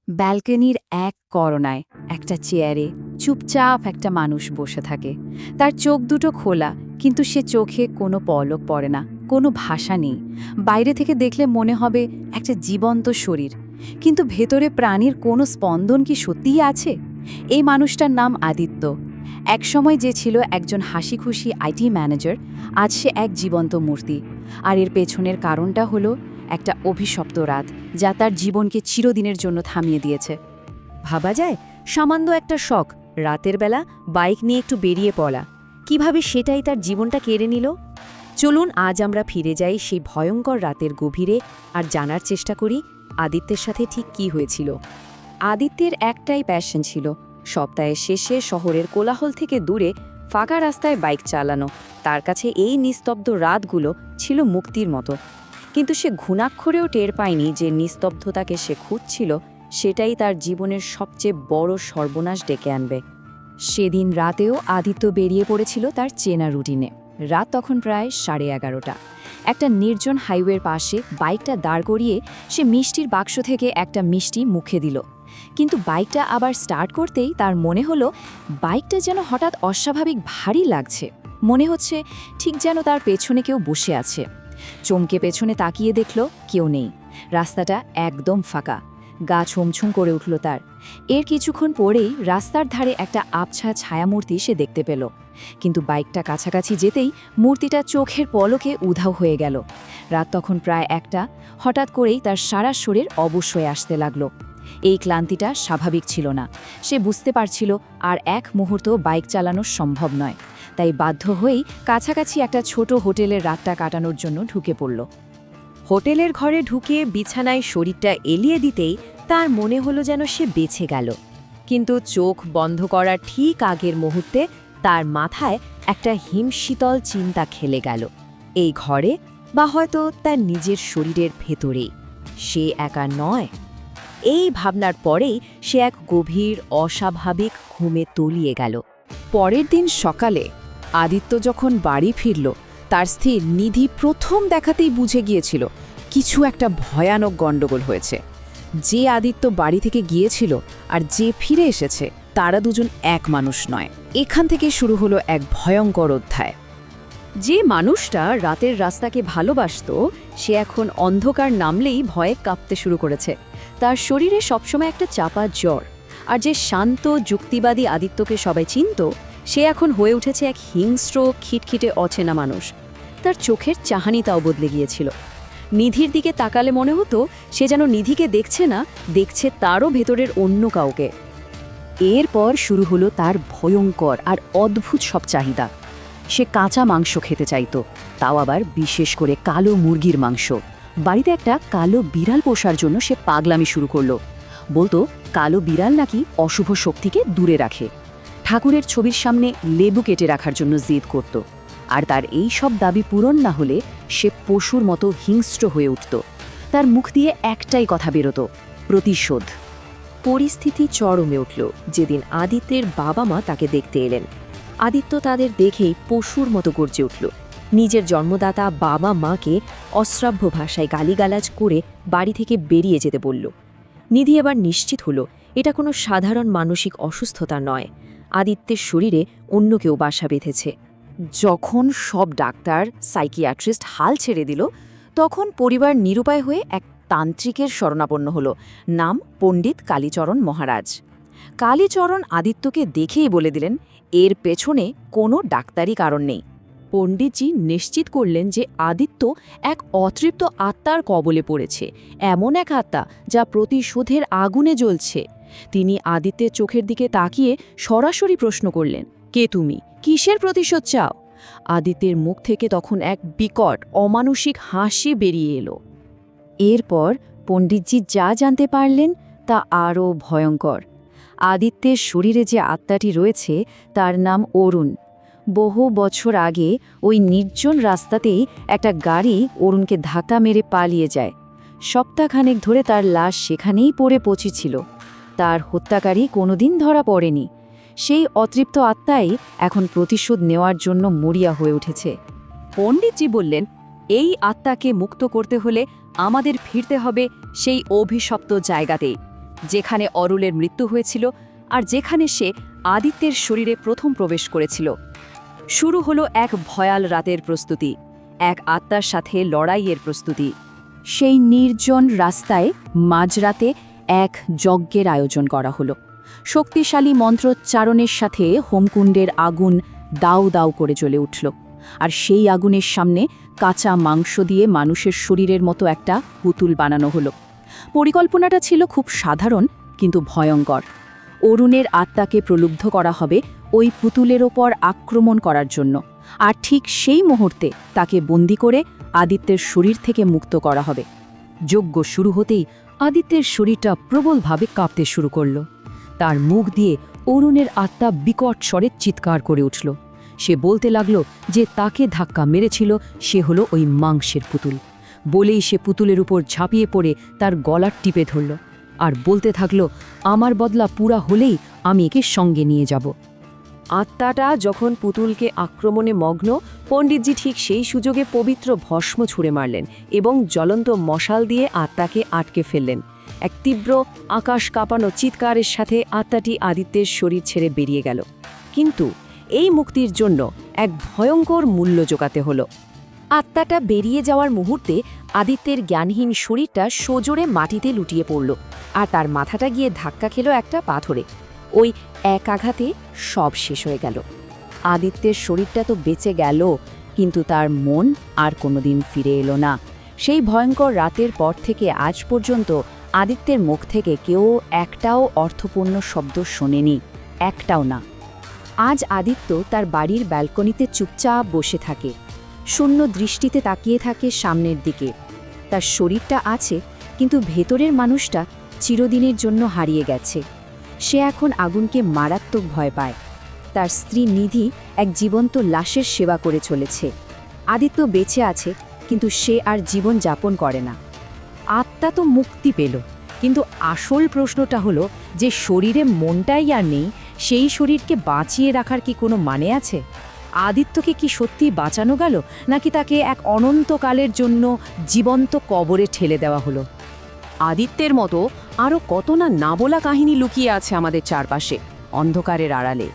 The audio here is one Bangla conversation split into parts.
ব্যালকনির এক করোনায় একটা চেয়ারে চুপচাপ একটা মানুষ বসে থাকে। তার চোখ দুটো খোলা, কিন্তু সে চোখে কোনো পলক পড়ে না, কোনো ভাষা নেই। বাইরে থেকে দেখলে মনে হবে একটা জীবন্ত শরীর, কিন্তু ভেতরে প্রাণীর কোনো স্পন্দন কি সত্যিই আছে? এই মানুষটার নাম আদিত্য। একসময় যে ছিল একজন হাসিখুশি আইটি ম্যানেজার, আজ সে এক জীবন্ত মূর্তি। আর এর পেছনের কারণটা হলো একটা অভিশপ্ত রাত, যা তার জীবনকে চিরদিনের জন্য থামিয়ে দিয়েছে। ভাবা যায়, সামান্য একটা শখ, রাতের বেলা বাইক নিয়ে একটু বেরিয়ে পড়া, কিভাবে সেটাই তার জীবনটা কেড়ে নিল। চলুন আজ আমরা ফিরে যাই সেই ভয়ঙ্কর রাতের গভীরে আর জানার চেষ্টা করি আদিত্যের সাথে ঠিক কী হয়েছিল। আদিত্যের একটাই প্যাশন ছিল, সপ্তাহের শেষে শহরের কোলাহল থেকে দূরে ফাঁকা রাস্তায় বাইক চালানো। তার কাছে এই নিস্তব্ধ রাতগুলো ছিল মুক্তির মতো। কিন্তু সে ঘুণাক্ষরেও টের পায়নি যে নিস্তব্ধতাকে সে খুঁজছিল সেটাই তার জীবনের সবচেয়ে বড় সর্বনাশ ডেকে আনবে। সেদিন রাতেও আদিত্য বেরিয়ে পড়েছিল তার চেনা রুটিনে। রাত তখন প্রায় 11:30। একটা নির্জন হাইওয়ের পাশে বাইকটা দাঁড় করিয়ে সে মিষ্টির বাক্স থেকে একটা মিষ্টি মুখে দিল। কিন্তু বাইকটা আবার স্টার্ট করতেই তার মনে হলো বাইকটা যেন হঠাৎ অস্বাভাবিক ভারী লাগছে। মনে হচ্ছে ঠিক যেন তার পেছনে কেউ বসে আছে। চমকে পেছনে তাকিয়ে দেখল কেউ নেই। রাস্তাটা একদম ফাঁকা। গা ছমছম করে উঠল তার। এর কিছুক্ষণ পরেই রাস্তার ধারে একটা আবছা ছায়ামূর্তি সে দেখতে পেল। কিন্তু বাইকটা কাছাকাছি যেতেই মূর্তিটা চোখের পলকে উধাও হয়ে গেল। রাত তখন প্রায় 1টা। হঠাৎ করেই তার সারা শরীর অবশ হয়ে আসতে লাগল। এই ক্লান্তিটা স্বাভাবিক ছিল না। সে বুঝতে পারছিল আর এক মুহূর্ত বাইক চালানো সম্ভব নয়। তাই বাধ্য হয়েই কাছাকাছি একটা ছোট হোটেলের রাতটা কাটানোর জন্য ঢুকে পড়ল। হোটেলের ঘরে ঢুকে বিছানায় শরীরটা এলিয়ে দিতেই তার মনে হলো যেন সে বেঁচে গেল। কিন্তু চোখ বন্ধ করার ঠিক আগের মুহূর্তে তার মাথায় একটা হিমশীতল চিন্তা খেলে গেল। এই ঘরে, বা হয়তো তার নিজের শরীরের ভেতরেই, সে একা নয়। এই ভাবনার পরেই সে এক গভীর অস্বাভাবিক ঘুমে তলিয়ে গেল। পরের দিন সকালে আদিত্য যখন বাড়ি ফিরল, তার স্ত্রী নিধি প্রথম দেখাতেই বুঝে গিয়েছিল কিছু একটা ভয়ানক গণ্ডগোল হয়েছে। যে আদিত্য বাড়ি থেকে গিয়েছিল আর যে ফিরে এসেছে, তারা দুজন এক মানুষ নয়। এখান থেকে শুরু হলো এক ভয়ঙ্কর অধ্যায়। যে মানুষটা রাতের রাস্তাকে ভালোবাসত, সে এখন অন্ধকার নামলেই ভয়ে কাঁপতে শুরু করেছে। তার শরীরে সবসময় একটা চাপা জ্বর। আর যে শান্ত যুক্তিবাদী আদিত্যকে সবাই চিনত, সে এখন হয়ে উঠেছে এক হিংস্র খিটখিটে অচেনা মানুষ। তার চোখের চাহানিটাও বদলে গিয়েছিল। নিধির দিকে তাকালে মনে হতো সে যেন নিধিকে দেখছে না, দেখছে তারও ভেতরের অন্য কাউকে। এরপর শুরু হলো তার ভয়ঙ্কর আর অদ্ভুত সব চাহিদা। সে কাঁচা মাংস খেতে চাইত, তাও আবার বিশেষ করে কালো মুরগির মাংস। বাড়িতে একটা কালো বিড়াল পোষার জন্য সে পাগলামি শুরু করলো। বলতো কালো বিড়াল নাকি অশুভ শক্তিকে দূরে রাখে। ঠাকুরের ছবির সামনে লেবু কেটে রাখার জন্য জেদ করত। আর তার এই সব দাবি পূরণ না হলে সে পশুর মতো হিংস্র হয়ে উঠত। তার মুখ দিয়ে একটাই কথা বেরোতো, প্রতিশোধ। পরিস্থিতি চরমে উঠল যেদিন আদিত্যের বাবা মা তাকে দেখতে এলেন। আদিত্য তাদের দেখেই পশুর মতো গর্জে উঠল। নিজের জন্মদাতা বাবা মাকে অশ্রাব্য ভাষায় গালিগালাজ করে বাড়ি থেকে বেরিয়ে যেতে বলল। নিধি এবার নিশ্চিত হলো এটা কোনো সাধারণ মানসিক অসুস্থতা নয়। আদিত্যের শরীরে অন্য কেউ বাসা বেঁধেছে। যখন সব ডাক্তার, সাইকিয়াট্রিস্ট হাল ছেড়ে দিল, তখন পরিবার নিরুপায় হয়ে এক তান্ত্রিকের শরণাপন্ন হলো। নাম পণ্ডিত কালীচরণ মহারাজ। কালীচরণ আদিত্যকে দেখেই বলে দিলেন, এর পেছনে কোনো ডাক্তারি কারণ নেই। পণ্ডিতজি নিশ্চিত করলেন যে আদিত্য এক অতৃপ্ত আত্মার কবলে পড়েছে, এমন এক আত্মা যা প্রতিশোধের আগুনে জ্বলছে। তিনি আদিত্যের চোখের দিকে তাকিয়ে সরাসরি প্রশ্ন করলেন, কে তুমি, কিসের প্রতিশোধ চাও? আদিত্যের মুখ থেকে তখন এক বিকট অমানুষিক হাসি বেরিয়ে এলো। এরপর পণ্ডিতজি যা জানতে পারলেন তা আরও ভয়ঙ্কর। আদিত্যের শরীরে যে আত্মাটি রয়েছে তার নাম অরুণ। বহু বছর আগে ওই নির্জন রাস্তাতেই একটা গাড়ি অরুণকে ধাক্কা মেরে পালিয়ে যায়। সপ্তাহখানেক ধরে তার লাশ সেখানেই পড়ে পচেছিল। তার হত্যাকারী কোনোদিন ধরা পড়েনি। সেই অতৃপ্ত আত্মাই এখন প্রতিশোধ নেওয়ার জন্য মরিয়া হয়ে উঠেছে। পণ্ডিতজি বললেন, এই আত্মাকে মুক্ত করতে হলে আমাদের ফিরতে হবে সেই অভিশপ্ত জায়গাতেই। যেখানে অরুলের মৃত্যু হয়েছিল আর যেখানে সে আদিত্যের শরীরে প্রথম প্রবেশ করেছিল। শুরু হলো এক ভয়াল রাতের প্রস্তুতি, এক আত্মার সাথে লড়াইয়ের প্রস্তুতি। সেই নির্জন রাস্তায় মাঝরাতে এক যজ্ঞের আয়োজন করা হলো। শক্তিশালী মন্ত্রোচ্চারণের সাথে হোমকুণ্ডের আগুন দাউ দাউ করে জ্বলে উঠল, আর সেই আগুনের সামনে কাঁচা মাংস দিয়ে মানুষের শরীরের মতো একটা পুতুল বানানো হলো। পরিকল্পনাটা ছিল খুব সাধারণ কিন্তু ভয়ঙ্কর। অরুণের আত্মাকে প্রলুব্ধ করা হবে ওই পুতুলের ওপর আক্রমণ করার জন্য, আর ঠিক সেই মুহূর্তে তাকে বন্দি করে আদিত্যের শরীর থেকে মুক্ত করা হবে। যজ্ঞ শুরু হতেই আদিত্যের শরীরটা প্রবলভাবে কাঁপতে শুরু করল। তার মুখ দিয়ে অরুণের আত্মা বিকট স্বরে চিৎকার করে উঠল। সে বলতে লাগল যে তাকে ধাক্কা মেরেছিল সে হলো ওই মাংসের পুতুল। বলেই সে পুতুলের উপর ঝাঁপিয়ে পড়ে তার গলা টিপে ধরল আর বলতে থাকল, আমার বদলা পুরা হলেই আমি একে সঙ্গে নিয়ে যাব। আত্মাটা যখন পুতুলকে আক্রমণে মগ্ন, পণ্ডিতজি ঠিক সেই সুযোগে পবিত্র ভস্ম ছুঁড়ে মারলেন এবং জ্বলন্ত মশাল দিয়ে আত্মাকে আটকে ফেললেন। এক তীব্র আকাশ কাঁপানো চিৎকারের সাথে আত্মাটি আদিত্যের শরীর ছেড়ে বেরিয়ে গেল। কিন্তু এই মুক্তির জন্য এক ভয়ঙ্কর মূল্য জোগাতে হলো। আত্মাটা বেরিয়ে যাওয়ার মুহূর্তে আদিত্যের জ্ঞানহীন শরীরটা সোজোরে মাটিতে লুটিয়ে পড়ল, আর তার মাথাটা গিয়ে ধাক্কা খেল একটা পাথরে। ওই এক আঘাতে সব শেষ হয়ে গেল। আদিত্যের শরীরটা তো বেঁচে গেল, কিন্তু তার মন আর কোনোদিন ফিরে এলো না। সেই ভয়ঙ্কর রাতের পর থেকে আজ পর্যন্ত আদিত্যের মুখ থেকে কেউ একটাও অর্থপূর্ণ শব্দ শোনেনি, একটাও না। আজ আদিত্য তার বাড়ির ব্যালকনিতে চুপচাপ বসে থাকে, শূন্য দৃষ্টিতে তাকিয়ে থাকে সামনের দিকে। তার শরীরটা আছে, কিন্তু ভেতরের মানুষটা চিরদিনের জন্য হারিয়ে গেছে। সে এখন আগুনকে মারাত্মক ভয় পায়। তার স্ত্রী নিধি এক জীবন্ত লাশের সেবা করে চলেছে। আদিত্য বেঁচে আছে, কিন্তু সে আর জীবন যাপন করে না। আত্মা তো মুক্তি পেল, কিন্তু আসল প্রশ্নটা হলো যে শরীরে মনটাই আর নেই, সেই শরীরকে বাঁচিয়ে রাখার কি কোনো মানে আছে? আদিত্যকে কি সত্যি বাঁচানো গেল, নাকি তাকে এক অনন্তকালের জন্য জীবন্ত কবরে ঠেলে দেওয়া হলো? আদিত্যের মতো আরও কত না বলা কাহিনী লুকিয়ে আছে আমাদের চারপাশে, অন্ধকারের আড়ালে।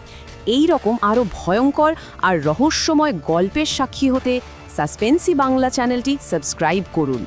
এই রকম আরও ভয়ঙ্কর আর রহস্যময় গল্পের সাক্ষী হতে সাসপেন্সি বাংলা চ্যানেলটি সাবস্ক্রাইব করুন।